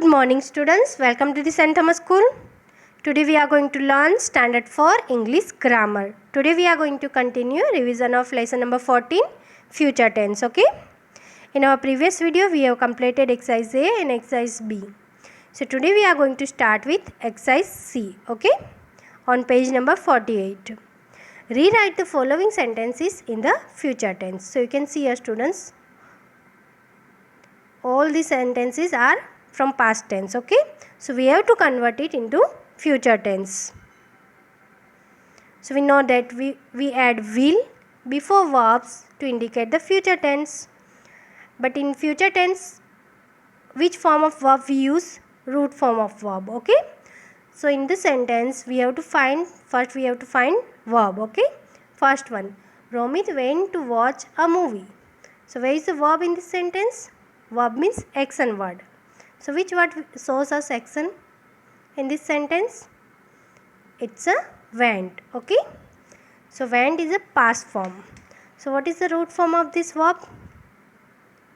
Good morning students, welcome to the St. Thomas School. Today we are going to learn Standard 4 English Grammar. Today we are going to continue revision of lesson number 14 Future Tense. Okay. In our previous video we have completed exercise A and exercise B. So today we are going to start with exercise C. Okay. On page number 48. Rewrite the following sentences in the future tense. So you can see here students, all the sentences are from past tense. Okay, so we have to convert it into future tense. So we know that we add will before verbs to indicate the future tense, but in future tense which form of verb we use? Root form of verb. Okay, so in this sentence we have to find verb. Okay, first one, Romit went to watch a movie. So where is the verb in this sentence? Verb means action word. So which word shows us action in this sentence? It's a went. Okay, so went is a past form. So what is the root form of this verb?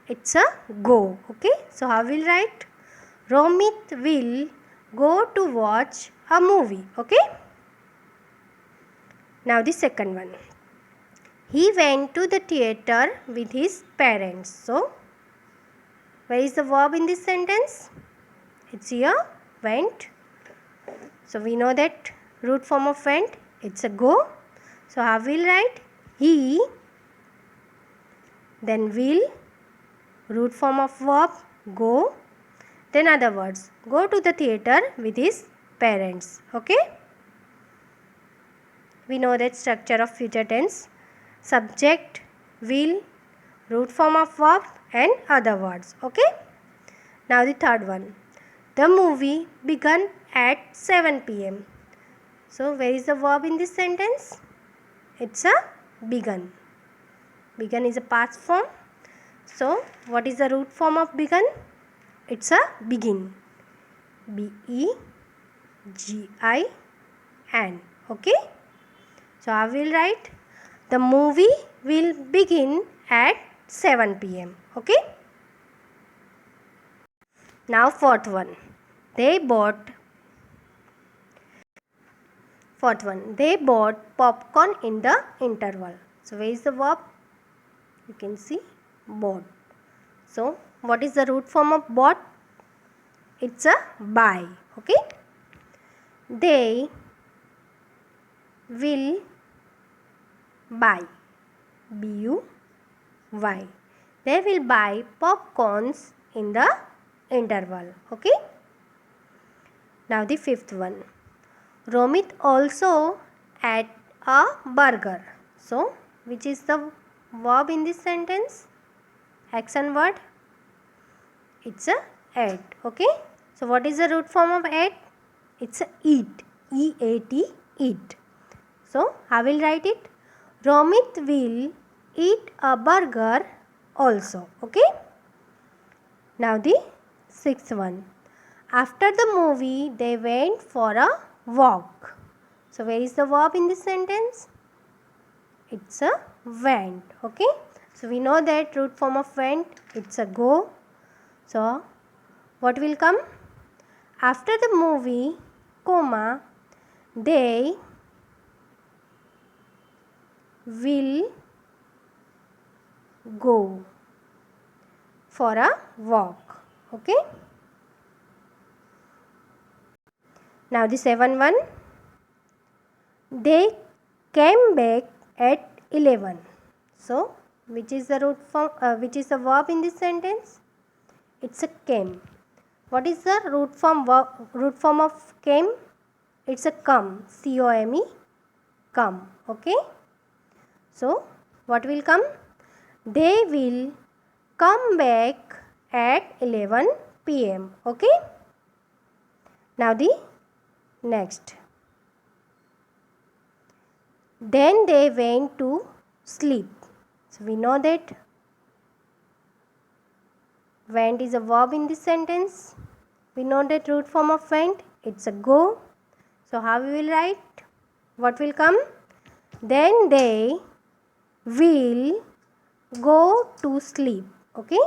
It's a go. Okay, so how will write? Romit will go to watch a movie. Okay, now the second one, he went to the theater with his parents. So where is the verb in this sentence? It's here, went. So we know that root form of went, it's a go. So how will write? He, then will, root form of verb, go. Then other words, go to the theater with his parents. Okay. We know that structure of future tense, subject, will, root form of verb and other words. Okay. Now the third one, the movie began at 7 p.m. So where is the verb in this sentence? It's a begun. Begun is a past form. So what is the root form of begun? It's a begin. B-E-G-I-N. Okay. So I will write, the movie will begin at 7 p.m. Okay. Now fourth one, they bought popcorn in the interval. So where is the verb? You can see bought. So what is the root form of bought? It's a buy. Okay. They will buy. B-U-Y. They will buy popcorns in the interval. Okay. Now the fifth one, Romit also ate a burger. So which is the verb in this sentence? Action word. It's a ate. Okay. So what is the root form of ate? It's a eat. E-A-T, eat. So I will write it, Romit will eat a burger also. Okay. Now the sixth one, after the movie they went for a walk. So where is the verb in this sentence? It's a went. Okay. So we know that root form of went, it's a go. So what will come? After the movie, comma, they will go for a walk. Okay. Now the seventh one, they came back at 11. So which is the root form? Which is the verb in this sentence? It's a came. What is the root form of came? It's a come. C-O-M-E, come. Okay. So what will come? They will come back at 11 p.m. Okay. Now the next, then they went to sleep. So we know that went is a verb in this sentence. We know that root form of went, it's a go. So how we will write? What will come? Then they will go to sleep. Okay.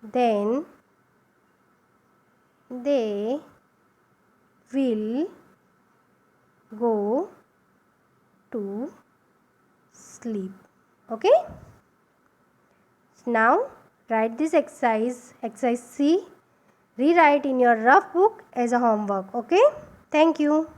Then they will go to sleep. Okay. Now write this exercise C. Rewrite in your rough book as a homework. Okay. Thank you.